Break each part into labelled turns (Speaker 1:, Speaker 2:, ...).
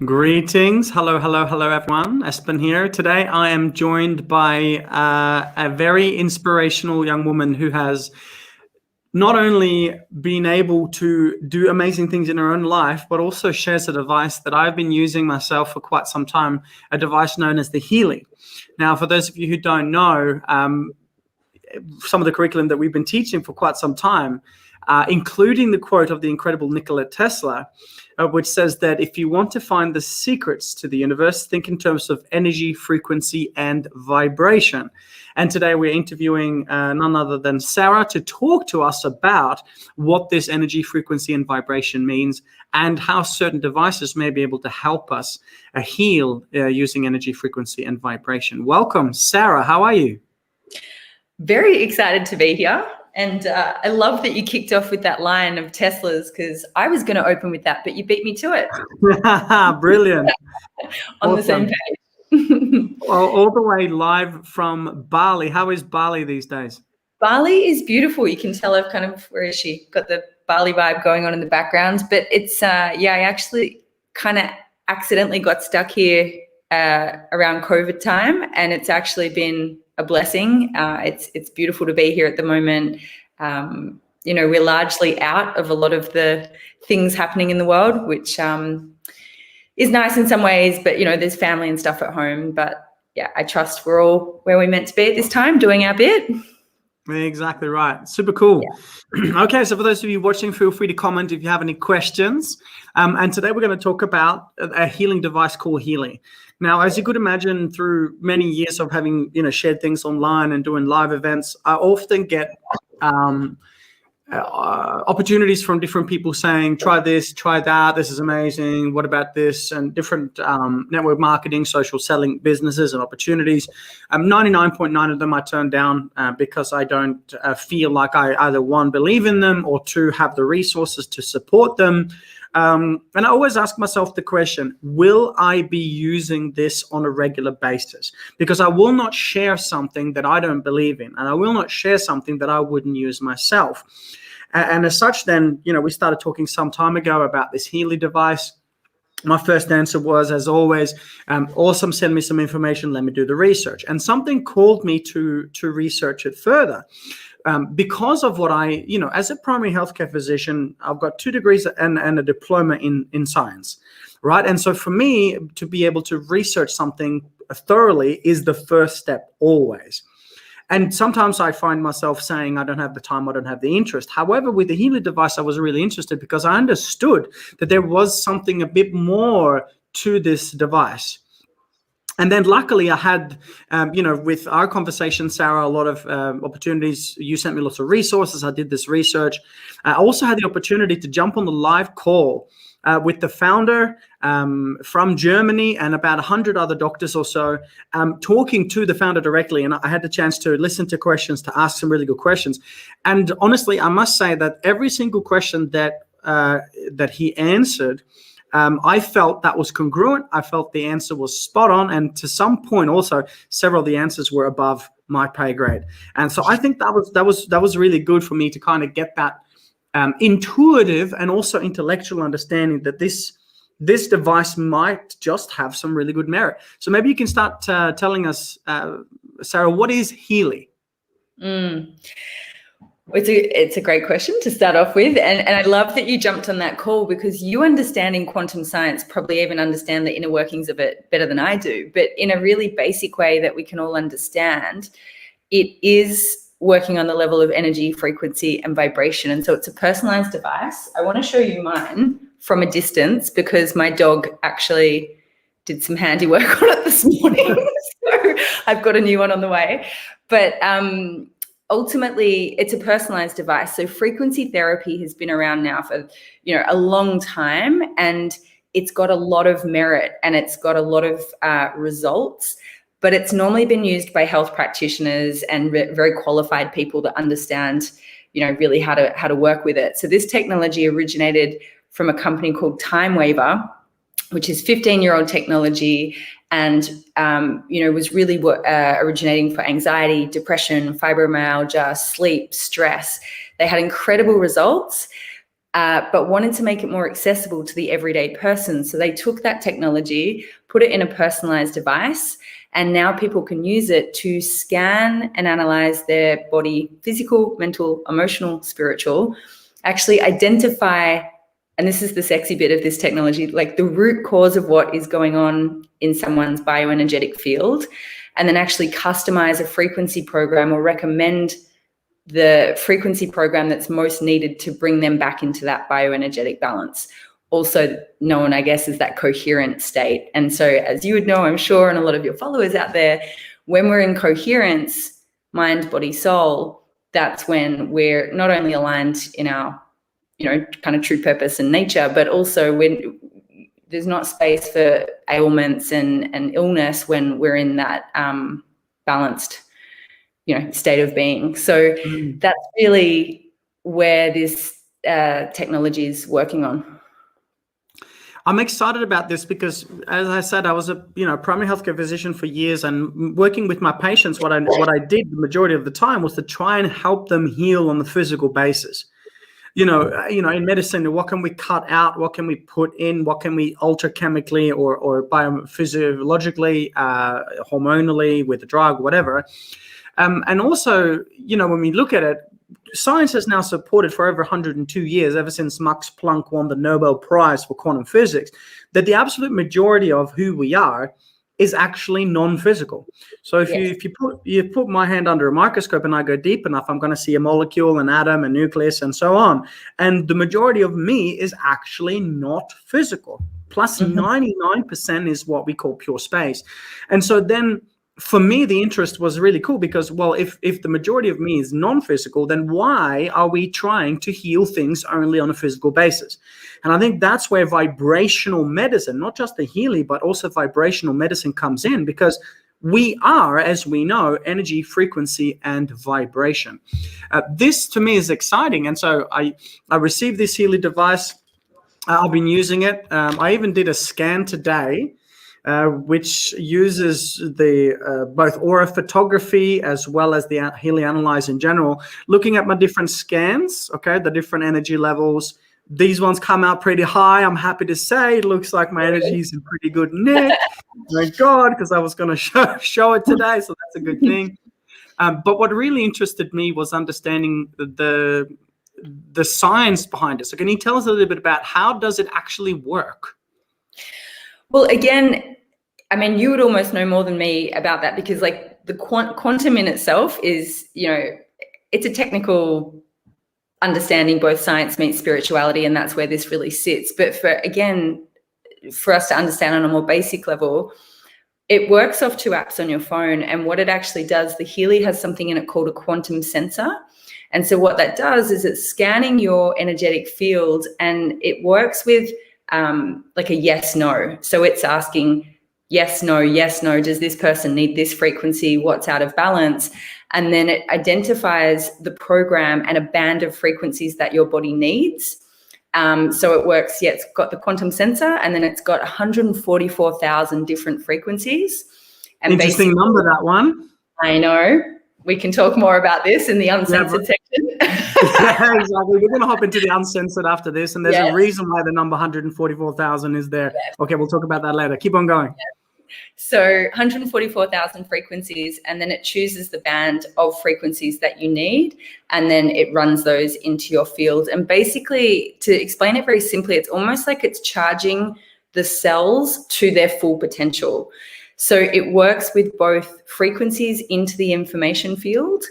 Speaker 1: Greetings. Hello, hello, hello, everyone. Espen here. Today I am joined by a very inspirational young woman who has not only been able to do amazing things in her own life, but also shares a device that I've been using myself for quite some time, a device known as the Healy. Now, for those of you who don't know, some of the curriculum that we've been teaching for quite some time, including the quote of the incredible Nikola Tesla, which says that if you want to find the secrets to the universe, think in terms of energy, frequency, and vibration. And today we're interviewing none other than Sarah to talk to us about what this energy, frequency, and vibration means and how certain devices may be able to help us heal using energy, frequency, and vibration. Welcome, Sarah. How are you?
Speaker 2: Very excited to be here. And I love that you kicked off with that line of Tesla's, because I was going to open with that, but you beat me to it.
Speaker 1: Brilliant.
Speaker 2: On the same page.
Speaker 1: All the way live from Bali. How is Bali these days?
Speaker 2: Bali is beautiful. You can tell I've kind of, where is she? Got the Bali vibe going on in the background. But it's, I actually kind of accidentally got stuck here around COVID time, and it's actually been a blessing. It's beautiful to be here at the moment. We're largely out of a lot of the things happening in the world, which is nice in some ways, but there's family and stuff at home. But yeah, I trust we're all where we're meant to be at this time, doing our bit.
Speaker 1: Exactly right. Super cool.
Speaker 2: Yeah.
Speaker 1: Okay, so for those of you watching, feel free to comment if you have any questions. And today we're going to talk about a healing device called Healy. Now, as you could imagine, through many years of having shared things online and doing live events, I often get opportunities from different people saying, try this, try that, this is amazing, what about this, and different network marketing, social selling businesses and opportunities. 99.9 of them I turn down because I don't feel like I either, one, believe in them, or two, have the resources to support them. And I always ask myself the question, will I be using this on a regular basis? Because I will not share something that I don't believe in, and I will not share something that I wouldn't use myself. And as such, then, we started talking some time ago about this Healy device. My first answer was, as always, awesome, send me some information, let me do the research. And something called me to research it further. Because of what I, as a primary healthcare physician, I've got 2 degrees and a diploma in science, right? And so for me to be able to research something thoroughly is the first step always. And sometimes I find myself saying, I don't have the time, I don't have the interest. However, with the Healy device, I was really interested because I understood that there was something a bit more to this device. And then luckily I had, with our conversation, Sarah, a lot of opportunities. You sent me lots of resources. I did this research. I also had the opportunity to jump on the live call with the founder from Germany and about 100 other doctors or so, talking to the founder directly. And I had the chance to listen to questions, to ask some really good questions. And honestly, I must say that every single question that he answered, I felt that was congruent. I felt the answer was spot on. And to some point also, several of the answers were above my pay grade. And so I think that was really good for me to kind of get that intuitive and also intellectual understanding that this device might just have some really good merit. So maybe you can start telling us, Sarah, what is Healy?
Speaker 2: It's a great question to start off with. And I love that you jumped on that call, because you understanding quantum science probably even understand the inner workings of it better than I do. But in a really basic way that we can all understand, it is working on the level of energy, frequency, and vibration. And so it's a personalized device. I want to show you mine from a distance because my dog actually did some handiwork on it this morning. So I've got a new one on the way. But ultimately, it's a personalized device. So frequency therapy has been around now for, a long time, and it's got a lot of merit and it's got a lot of results, but it's normally been used by health practitioners and very qualified people that understand, really how to work with it. So this technology originated from a company called Time Waver, which is 15-year-old technology, and was really originating for anxiety, depression, fibromyalgia, sleep, stress. They had incredible results, but wanted to make it more accessible to the everyday person. So they took that technology, put it in a personalized device, and now people can use it to scan and analyze their body, physical, mental, emotional, spiritual, actually identify, and this is the sexy bit of this technology, like the root cause of what is going on in someone's bioenergetic field, and then actually customize a frequency program or recommend the frequency program that's most needed to bring them back into that bioenergetic balance. Also known, I guess, as that coherent state. And so, as you would know, I'm sure, and a lot of your followers out there, when we're in coherence, mind, body, soul, that's when we're not only aligned in our, kind of true purpose and nature, but also when there's not space for ailments and illness when we're in that balanced state of being. So that's really where this technology is working on.
Speaker 1: I'm excited about this because, as I said, I was a primary healthcare physician for years, and working with my patients, what I did the majority of the time was to try and help them heal on the physical basis. In medicine, what can we cut out? What can we put in? What can we alter chemically or biophysiologically, hormonally with a drug, whatever? And also, when we look at it, science has now supported for over 102 years, ever since Max Planck won the Nobel Prize for quantum physics, that the absolute majority of who we are is actually non-physical. So if you put my hand under a microscope and I go deep enough, I'm going to see a molecule, an atom, a nucleus, and so on. And the majority of me is actually not physical. Plus 99% is what we call pure space. And so then, for me, the interest was really cool because, well, if the majority of me is non-physical, then why are we trying to heal things only on a physical basis? And I think that's where vibrational medicine, not just the Healy, but also vibrational medicine comes in, because we are, as we know, energy, frequency, and vibration. This, to me, is exciting. And so I received this Healy device. I've been using it. I even did a scan today, which uses the both aura photography as well as the Healy Analyze in general, looking at my different scans, the different energy levels. These ones come out pretty high, I'm happy to say. It looks like my energy is in pretty good nick. Thank God, because I was going to show it today, so that's a good thing. But what really interested me was understanding the science behind it. So can you tell us a little bit about how does it actually work?
Speaker 2: Well, again, I mean, you would almost know more than me about that, because like the quantum in itself is, it's a technical understanding. Both science meets spirituality, and that's where this really sits. But for us to understand on a more basic level, it works off 2 apps on your phone. And what it actually does, the Healy has something in it called a quantum sensor. And so what that does is it's scanning your energetic field, and it works with like a yes, no. So it's asking yes, no, does this person need this frequency? What's out of balance? And then it identifies the program and a band of frequencies that your body needs. So it works, it's got the quantum sensor, and then it's got 144,000 different frequencies. And
Speaker 1: interesting number, that one.
Speaker 2: I know. We can talk more about this in the uncensored section.
Speaker 1: Yeah, exactly. We're going to hop into the uncensored after this, and there's a reason why the number 144,000 is there. Yes. Okay, we'll talk about that later. Keep on going.
Speaker 2: Yes. So 144,000 frequencies, and then it chooses the band of frequencies that you need, and then it runs those into your field. And basically, to explain it very simply, it's almost like it's charging the cells to their full potential. So it works with both frequencies into the information field,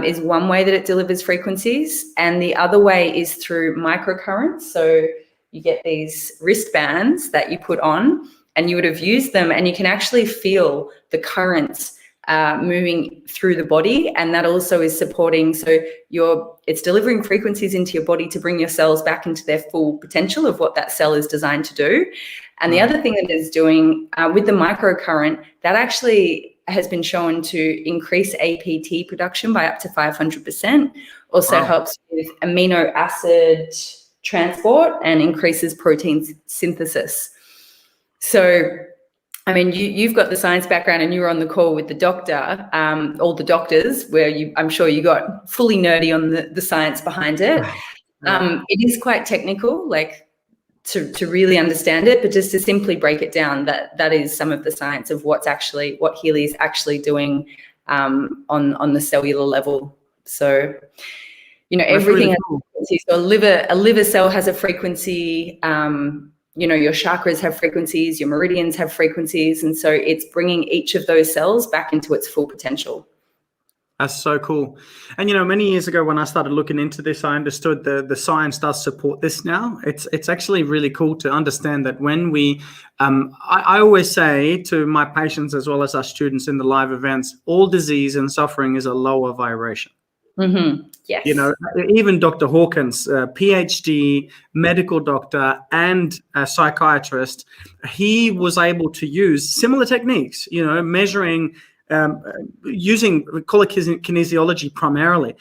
Speaker 2: is one way that it delivers frequencies. And the other way is through microcurrents. So you get these wristbands that you put on, and you would have used them, and you can actually feel the currents moving through the body. And that also is supporting, so it's delivering frequencies into your body to bring your cells back into their full potential of what that cell is designed to do. And the other thing that it's doing with the microcurrent, that actually has been shown to increase APT production by up to 500%. Also helps with amino acid transport and increases protein synthesis. So, I mean, you've got the science background, and you were on the call with the doctor, all the doctors, where I'm sure you got fully nerdy on the science behind it. It is quite technical, like to really understand it, but just to simply break it down, that is some of the science of what Healy is actually doing on the cellular level. So, everything has a frequency. So a liver cell has a frequency. Your chakras have frequencies, your meridians have frequencies, and so it's bringing each of those cells back into its full potential.
Speaker 1: That's so cool. And, many years ago when I started looking into this, I understood the science does support this now. It's actually really cool to understand that when we, I always say to my patients as well as our students in the live events, all disease and suffering is a lower vibration.
Speaker 2: Mm-hmm. Yes.
Speaker 1: Even Dr. Hawkins, PhD, medical doctor, and a psychiatrist, he was able to use similar techniques, measuring, using, we call it kinesiology primarily.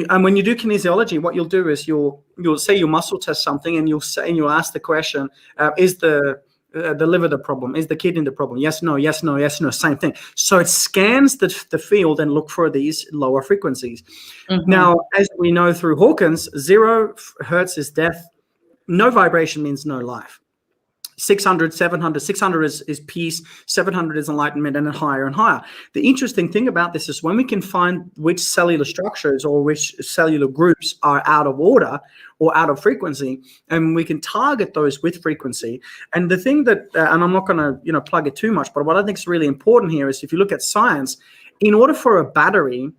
Speaker 1: And when you do kinesiology, what you'll do is you'll say you muscle test something, and you'll ask the question, is the liver the problem? Is the kidney the problem? Yes, no, yes, no, yes, no, same thing. So it scans the field and look for these lower frequencies. Mm-hmm. Now, as we know through Hawkins, 0 hertz is death. No vibration means no life. 600, 700, 600 is peace, 700 is enlightenment, and then higher and higher. The interesting thing about this is when we can find which cellular structures or which cellular groups are out of order or out of frequency, and we can target those with frequency. And the thing that, and I'm not going to plug it too much, but what I think is really important here is if you look at science, in order for a battery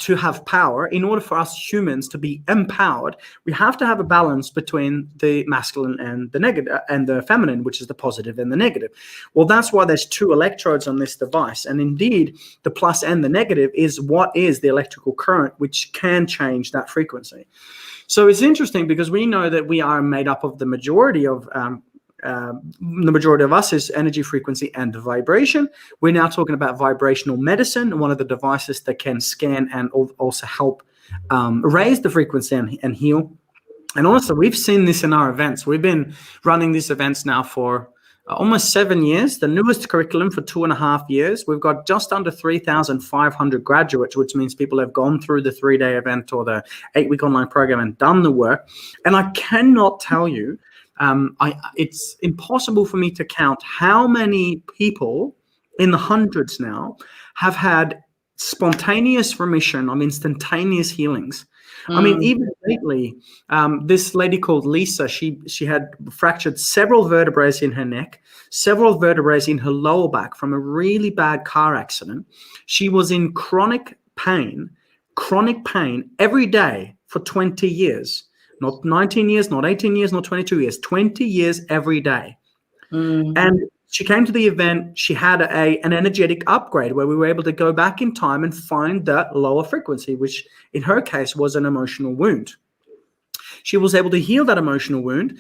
Speaker 1: to have power, in order for us humans to be empowered, we have to have a balance between the masculine and the negative and the feminine, which is the positive and the negative. Well, that's why there's 2 electrodes on this device. And indeed, the plus and the negative is what is the electrical current, which can change that frequency. So it's interesting because we know that we are made up of the majority of us is energy, frequency, and vibration. We're now talking about vibrational medicine, one of the devices that can scan and also help raise the frequency and heal. And honestly, we've seen this in our events. We've been running these events now for almost 7 years, the newest curriculum for 2.5 years. We've got just under 3,500 graduates, which means people have gone through the 3-day event or the 8-week online program and done the work. And I cannot tell you, it's impossible for me to count how many people in the hundreds now have had spontaneous remission of instantaneous healings. I mean, even lately, this lady called Lisa, she had fractured several vertebrae in her neck, several vertebrae in her lower back from a really bad car accident. She was in chronic pain every day for 20 years. Not 19 years, not 18 years, not 22 years, 20 years every day. And she came to the event. She had an energetic upgrade where we were able to go back in time and find that lower frequency, which in her case was an emotional wound. She was able to heal that emotional wound.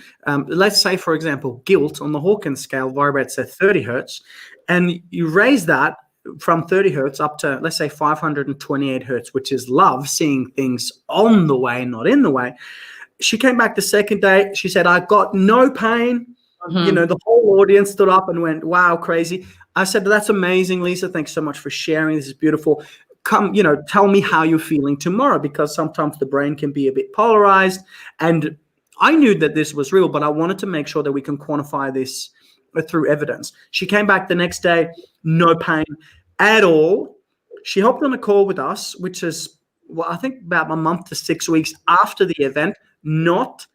Speaker 1: Let's say, for example, guilt on the Hawkins scale vibrates at 30 hertz. And you raise that from 30 hertz up to, let's say, 528 hertz, which is love, seeing things on the way, not in the way. She came back the second day. She said, I got no pain. Mm-hmm. The whole audience stood up and went, wow, crazy. I said, that's amazing, Lisa. Thanks so much for sharing. This is beautiful. Come, tell me how you're feeling tomorrow, because sometimes the brain can be a bit polarized. And I knew that this was real, but I wanted to make sure that we can quantify this through evidence. She came back the next day, no pain at all. She hopped on a call with us, which is, I think about a month to 6 weeks after the event. Not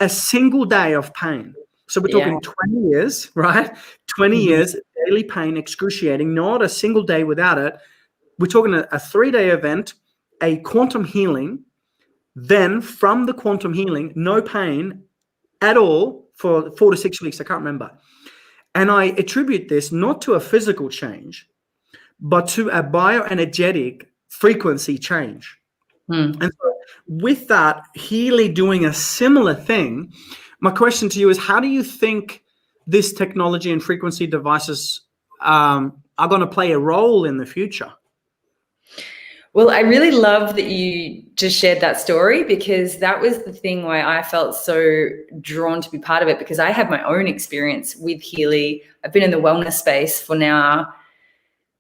Speaker 1: a single day of pain. So we're talking 20 years, right? 20 years, daily pain, excruciating, not a single day without it. We're talking a 3-day event, a quantum healing. Then from the quantum healing, no pain at all for 4 to 6 weeks. I can't remember. And I attribute this not to a physical change, but to a bioenergetic frequency change. And so with that, Healy doing a similar thing, my question to you is, how do you think this technology and frequency devices are going to play a role in the future?
Speaker 2: Well, I really love that you just shared that story, because that was the thing why I felt so drawn to be part of it, because I had my own experience with Healy. I've been in the wellness space for now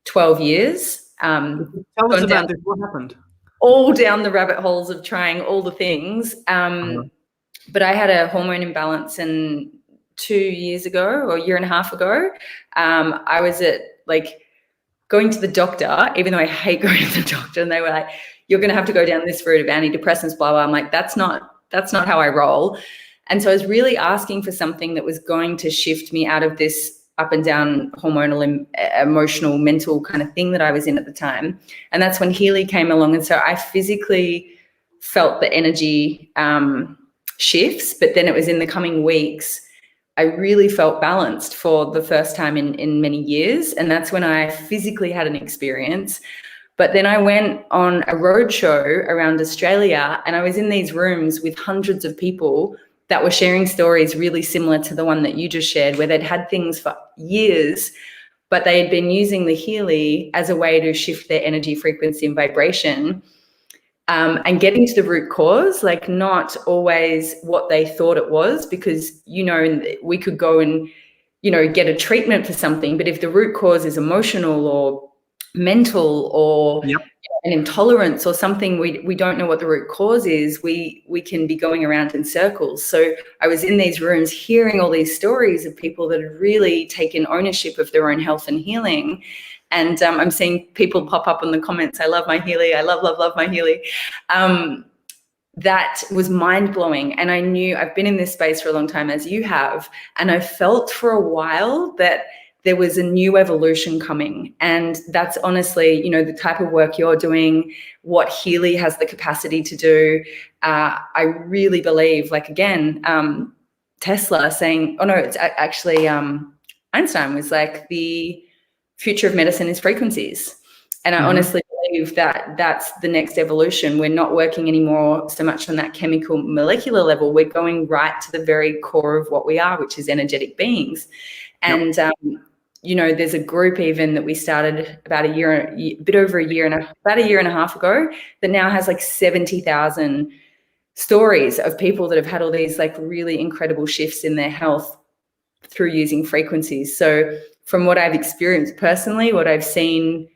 Speaker 2: 12 years.
Speaker 1: Tell us about this. What happened?
Speaker 2: all down the rabbit holes of trying all the things. But I had a hormone imbalance, and 2 years ago or a year and a half ago, I was at going to the doctor, even though I hate going to the doctor, and they were like, you're going to have to go down this route of antidepressants, blah, blah. I'm like, that's not how I roll. And so I was really asking for something that was going to shift me out of this up and down hormonal, emotional, mental kind of thing that I was in at the time. And that's when Healy came along. And so I physically felt the energy shifts, but then it was in the coming weeks, I really felt balanced for the first time in many years. And that's when I physically had an experience. But then I went on a road show around Australia, and I was in these rooms with hundreds of people that were sharing stories really similar to the one that you just shared, where they'd had things for years, but they had been using the Healy as a way to shift their energy, frequency, and vibration. And getting to the root cause, not always what they thought it was, because, we could go and, get a treatment for something. But if the root cause is emotional or mental or an intolerance or something, we don't know what the root cause is, we can be going around in circles. So I was in these rooms hearing all these stories of people that had really taken ownership of their own health and healing. And I'm seeing people pop up in the comments, I love my Healy, I love my Healy. That was mind-blowing. And I knew, I've been in this space for a long time, as you have, and I felt for a while that there was a new evolution coming. And that's honestly, the type of work you're doing, what Healy has the capacity to do. I really believe, Tesla saying, it's actually Einstein was like, the future of medicine is frequencies. And I honestly believe that that's the next evolution. We're not working anymore so much on that chemical molecular level. We're going right to the very core of what we are, which is energetic beings. And, there's a group even that we started about a year and a half ago that now has 70,000 stories of people that have had all these really incredible shifts in their health through using frequencies. So from what I've experienced personally, what I've seen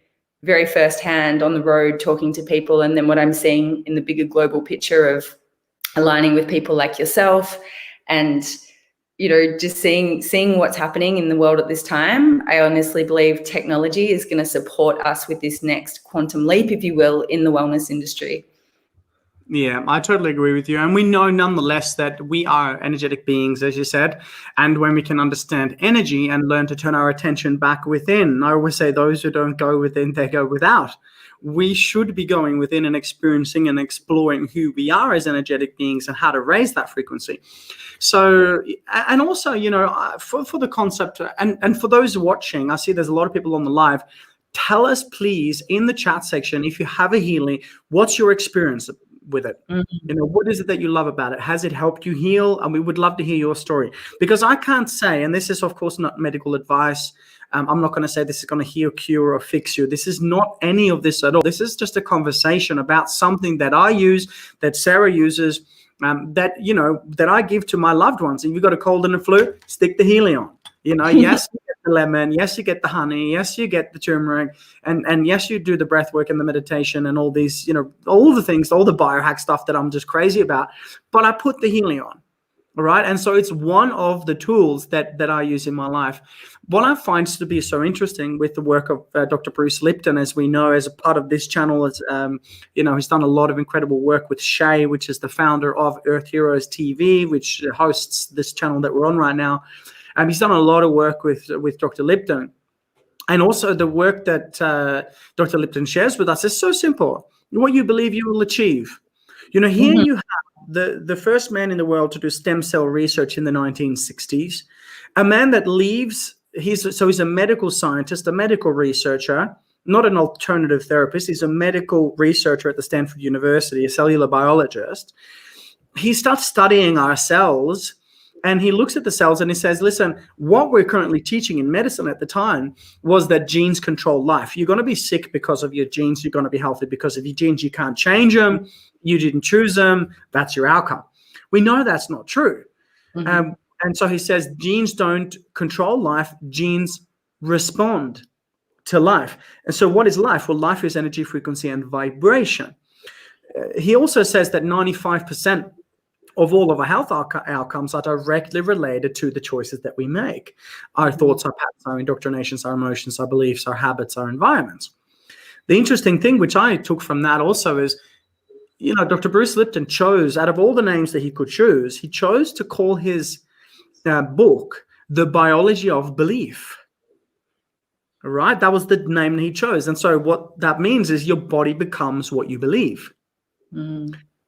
Speaker 2: very firsthand on the road talking to people, and then what I'm seeing in the bigger global picture of aligning with people like yourself and, just seeing what's happening in the world at this time, I honestly believe technology is going to support us with this next quantum leap, if you will, in the wellness industry.
Speaker 1: Yeah, I totally agree with you. And we know nonetheless that we are energetic beings, as you said. And when we can understand energy and learn to turn our attention back within, I always say those who don't go within, they go without. We should be going within and experiencing and exploring who we are as energetic beings and how to raise that frequency. So, and also, for the concept, and for those watching, I see there's a lot of people on the live. Tell us, please, in the chat section, if you have a Healy, what's your experience with it? What is it that you love about it? Has it helped you heal? And we would love to hear your story, because I can't say, and this is of course not medical advice, I'm not going to say this is going to heal, cure, or fix you. This is not any of this at all. This is just a conversation about something that I use, that Sarah uses, that I give to my loved ones. If you've got a cold and a flu, stick the Healy on. Yes, you get the lemon. Yes, you get the honey. Yes, you get the turmeric. And yes, you do the breath work and the meditation and all these, all the things, all the biohack stuff that I'm just crazy about. But I put the Healy on. All right. And so it's one of the tools that I use in my life. What I find to be so interesting with the work of Dr. Bruce Lipton, as we know, as a part of this channel, is, he's done a lot of incredible work with Shay, which is the founder of Earth Heroes TV, which hosts this channel that we're on right now. He's done a lot of work with Dr. Lipton. And also the work that Dr. Lipton shares with us is so simple. What you believe you will achieve. Here you have the first man in the world to do stem cell research in the 1960s, a man that leaves, he's a medical scientist, a medical researcher, not an alternative therapist. He's a medical researcher at the Stanford University, a cellular biologist. He starts studying our cells, and he looks at the cells and he says, listen, what we're currently teaching in medicine at the time was that genes control life. You're going to be sick because of your genes. You're going to be healthy because of your genes. You can't change them. You didn't choose them. That's your outcome. We know that's not true. And so he says genes don't control life. Genes respond to life. And so what is life? Well, life is energy, frequency, and vibration. he also says that 95% of all of our health outcomes are directly related to the choices that we make. Our thoughts, our patterns, our indoctrinations, our emotions, our beliefs, our habits, our environments. The interesting thing, which I took from that also, is, Dr. Bruce Lipton chose, out of all the names that he could choose, he chose to call his book The Biology of Belief. Right? That was the name that he chose. And so what that means is your body becomes what you believe.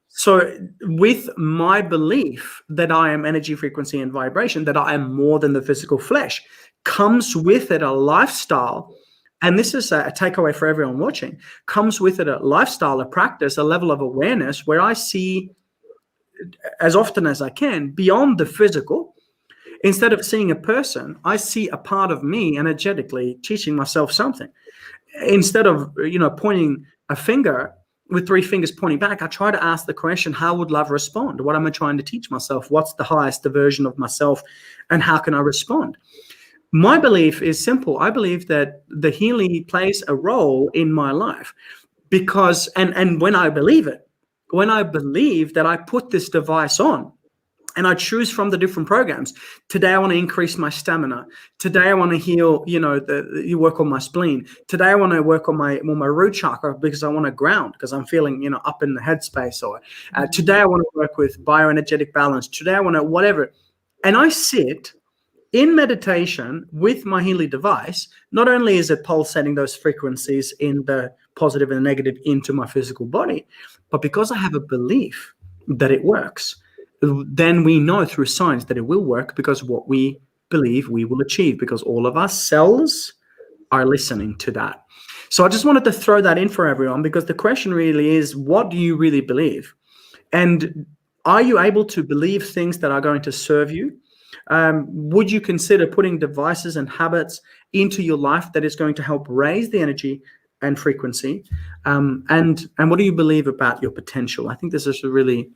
Speaker 1: So with my belief that I am energy, frequency, and vibration, that I am more than the physical flesh, comes with it a lifestyle. And this is a takeaway for everyone watching, comes with it a lifestyle, a practice, a level of awareness where I see, as often as I can, beyond the physical. Instead of seeing a person, I see a part of me energetically teaching myself something. Instead of, pointing a finger with 3 fingers pointing back, I try to ask the question, how would love respond? What am I trying to teach myself? What's the highest version of myself? And how can I respond? My belief is simple. I believe that the Healy plays a role in my life because, and when I believe it, when I believe that I put this device on, and I choose from the different programs. Today, I want to increase my stamina. Today, I want to heal, you work on my spleen. Today, I want to work on my root chakra because I want to ground, because I'm feeling, up in the headspace. Or today, I want to work with bioenergetic balance. Today, I want to whatever. And I sit in meditation with my Healy device. Not only is it pulsating those frequencies in the positive and the negative into my physical body, but because I have a belief that it works, then we know through science that it will work, because what we believe we will achieve, because all of our cells are listening to that. So I just wanted to throw that in for everyone, because the question really is, what do you really believe? And are you able to believe things that are going to serve you? Would you consider putting devices and habits into your life that is going to help raise the energy and frequency? And what do you believe about your potential? I think this is a really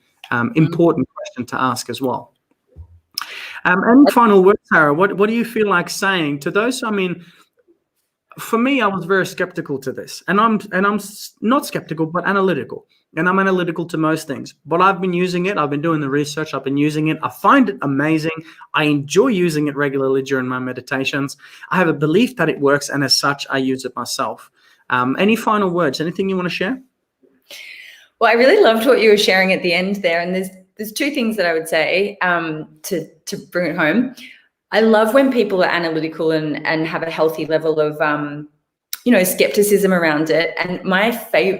Speaker 1: important question to ask as well. Any final words, Sarah? What do you feel like saying to those? I mean, for me, I was very skeptical to this, and I'm not skeptical, but analytical. And I'm analytical to most things, but I've been using it. I've been doing the research. I've been using it. I find it amazing. I enjoy using it regularly during my meditations. I have a belief that it works, and as such, I use it myself. Any final words? Anything you want to share?
Speaker 2: Well, I really loved what you were sharing at the end there. And there's 2 things that I would say to bring it home. I love when people are analytical and have a healthy level of, skepticism around it. And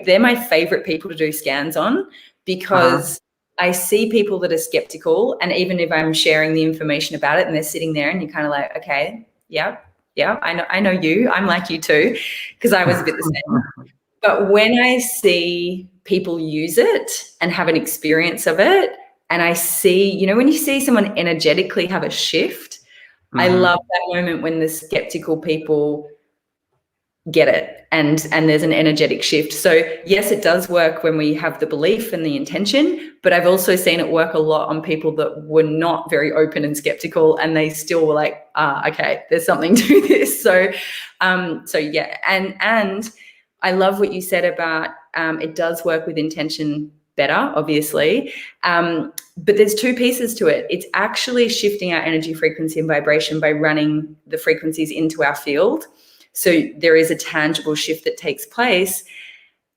Speaker 2: they're my favorite people to do scans on, because I see people that are skeptical. And even if I'm sharing the information about it and they're sitting there and you're kind of like, okay, yeah, I know you. I'm like you too, because I was a bit the same. But when I see people use it and have an experience of it, and I see, when you see someone energetically have a shift, I love that moment when the skeptical people get it and there's an energetic shift. So yes, it does work when we have the belief and the intention, but I've also seen it work a lot on people that were not very open and skeptical, and they still were like, okay, there's something to this. So yeah. And I love what you said about it does work with intention better, obviously. But there's 2 pieces to it. It's actually shifting our energy, frequency, and vibration by running the frequencies into our field. So there is a tangible shift that takes place.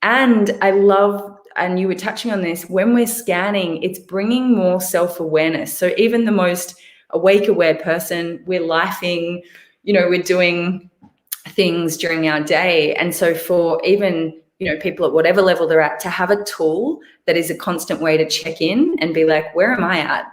Speaker 2: And I love, and you were touching on this, when we're scanning, it's bringing more self-awareness. So even the most awake, aware person, we're lifing, we're doing things during our day. And so for even, people at whatever level they're at, to have a tool that is a constant way to check in and be like, where am I at?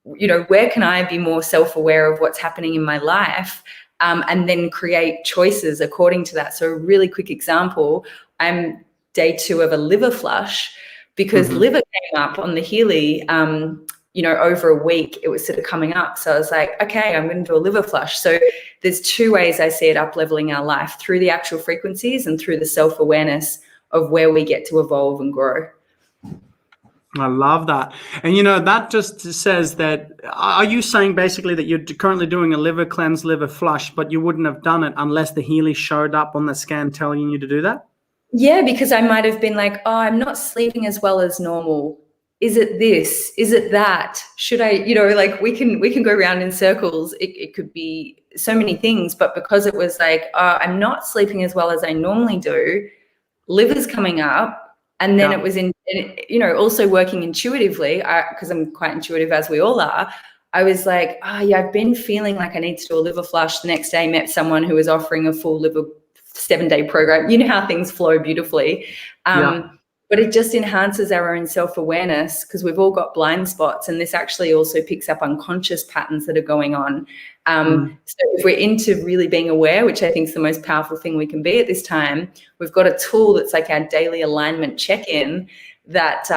Speaker 2: Where can I be more self-aware of what's happening in my life? And then create choices according to that. So a really quick example, I'm day 2 of a liver flush, because liver came up on the Healy, over a week, it was sort of coming up. So I was like, okay, I'm going to do a liver flush. So there's 2 ways I see it up-leveling our life, through the actual frequencies and through the self-awareness of where we get to evolve and grow.
Speaker 1: I love that. And, that just says that, are you saying basically that you're currently doing a liver cleanse, liver flush, but you wouldn't have done it unless the Healy showed up on the scan telling you to do that?
Speaker 2: Yeah, because I might have been like, oh, I'm not sleeping as well as normal. Is it this? Is it that? Should I, like we can go around in circles. It could be so many things, but because it was like, oh, I'm not sleeping as well as I normally do, liver's coming up. And then it was also working intuitively, because I'm quite intuitive, as we all are. I was like, I've been feeling like I need to do a liver flush. The next day, met someone who was offering a full liver 7-day program. You know how things flow beautifully. But it just enhances our own self-awareness, because we've all got blind spots, and this actually also picks up unconscious patterns that are going on. So if we're into really being aware, which I think is the most powerful thing we can be at this time, we've got a tool that's like our daily alignment check-in that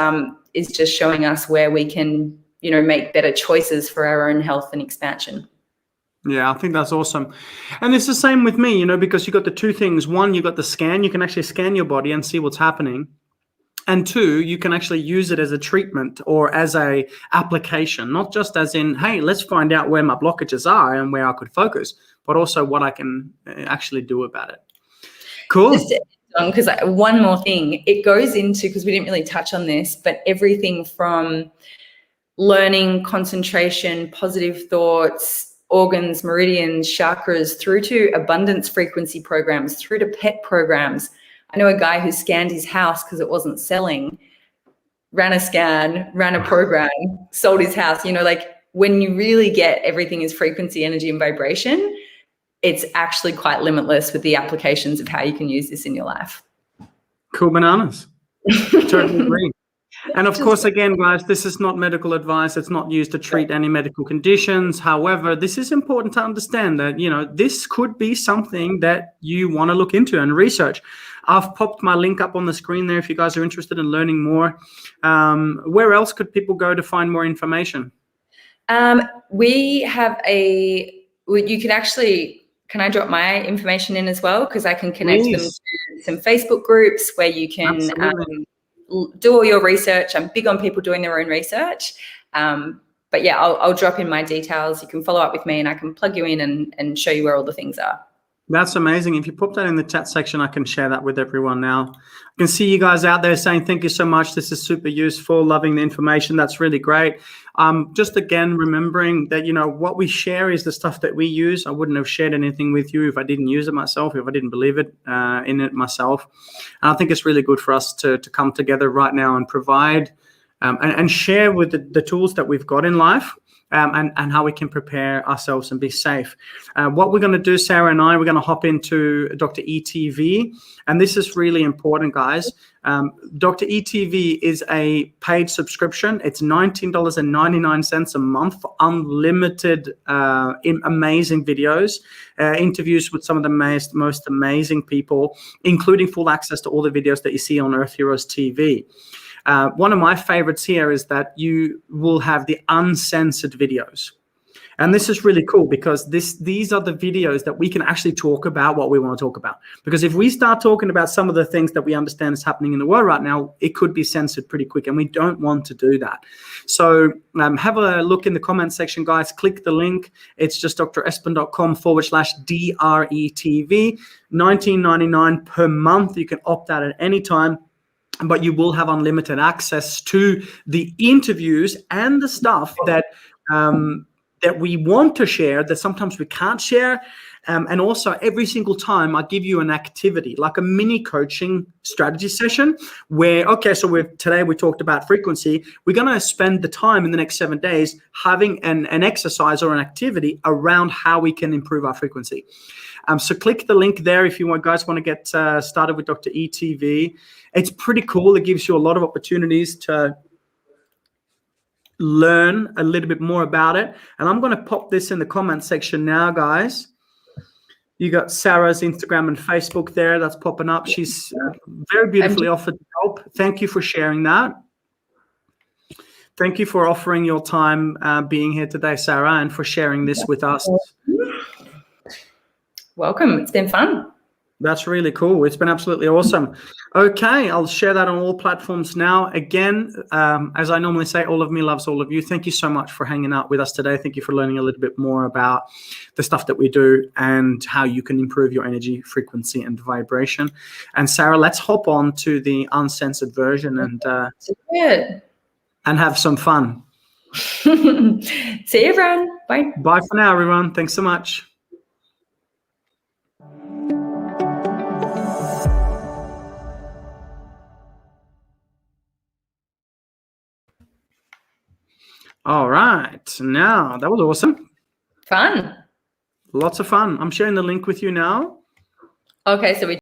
Speaker 2: is just showing us where we can, make better choices for our own health and expansion.
Speaker 1: Yeah, I think that's awesome. And it's the same with me, because you got the two things. One, you got the scan. You can actually scan your body and see what's happening. And two, you can actually use it as a treatment or as a application, not just as in, hey, let's find out where my blockages are and where I could focus, but also what I can actually do about it. Cool.
Speaker 2: Because one more thing, it goes into, because we didn't really touch on this, but everything from learning, concentration, positive thoughts, organs, meridians, chakras, through to abundance frequency programs, through to pet programs. I know a guy who scanned his house because it wasn't selling, ran a scan, ran a program, sold his house. Like when you really get everything is frequency, energy, and vibration, it's actually quite limitless with the applications of how you can use this in your life.
Speaker 1: Cool bananas. Totally agree. And of course, again, guys, this is not medical advice. It's not used to treat any medical conditions. However, this is important to understand that, this could be something that you want to look into and research. I've popped my link up on the screen there if you guys are interested in learning more. Where else could people go to find more information?
Speaker 2: We have you can actually, can I drop my information in as well? Because I can connect them to some Facebook groups where you can do all your research. I'm big on people doing their own research. But yeah, I'll drop in my details. You can follow up with me and I can plug you in and show you where all the things are.
Speaker 1: That's amazing. If you pop that in the chat section, I can share that with everyone now. I can see you guys out there saying, thank you so much. This is super useful. Loving the information. That's really great. Just again, remembering that, what we share is the stuff that we use. I wouldn't have shared anything with you if I didn't use it myself, if I didn't believe it in it myself. And I think it's really good for us to come together right now and provide and share with the tools that we've got in life. And how we can prepare ourselves and be safe. What we're going to do, Sarah and I, we're going to hop into Dr. ETV. And this is really important, guys. Dr. ETV is a paid subscription. It's $19.99 a month for unlimited, amazing videos, interviews with some of the most amazing people, including full access to all the videos that you see on Earth Heroes TV. One of my favorites here is that you will have the uncensored videos. And this is really cool because these are the videos that we can actually talk about what we want to talk about. Because if we start talking about some of the things that we understand is happening in the world right now, it could be censored pretty quick, and we don't want to do that. So have a look in the comment section, guys. Click the link. It's just drespen.com/DRETV, $19.99 per month. You can opt out at any time. But you will have unlimited access to the interviews and the stuff that we want to share that sometimes we can't share. And also every single time I give you an activity, like a mini coaching strategy session where, today we talked about frequency. We're going to spend the time in the next 7 days having an exercise or an activity around how we can improve our frequency. So click the link there if you guys want to get started with Dr. ETV. It's pretty cool. It gives you a lot of opportunities to learn a little bit more about it. And I'm going to pop this in the comment section now, guys. You got Sarah's Instagram and Facebook there. That's popping up. She's very beautifully offered to help. Thank you for sharing that. Thank you for offering your time being here today, Sarah, and for sharing this with us.
Speaker 2: Welcome. It's been fun.
Speaker 1: That's really cool. It's been absolutely awesome. Okay, I'll share that on all platforms now. Again, as I normally say, all of me loves all of you. Thank you so much for hanging out with us today. Thank you for learning a little bit more about the stuff that we do and how you can improve your energy, frequency, and vibration. And Sarah, let's hop on to the uncensored version and have some fun.
Speaker 2: See you, everyone. Bye.
Speaker 1: Bye for now, everyone. Thanks so much. All right. Now, that was awesome.
Speaker 2: Fun.
Speaker 1: Lots of fun. I'm sharing the link with you now.
Speaker 2: Okay, so we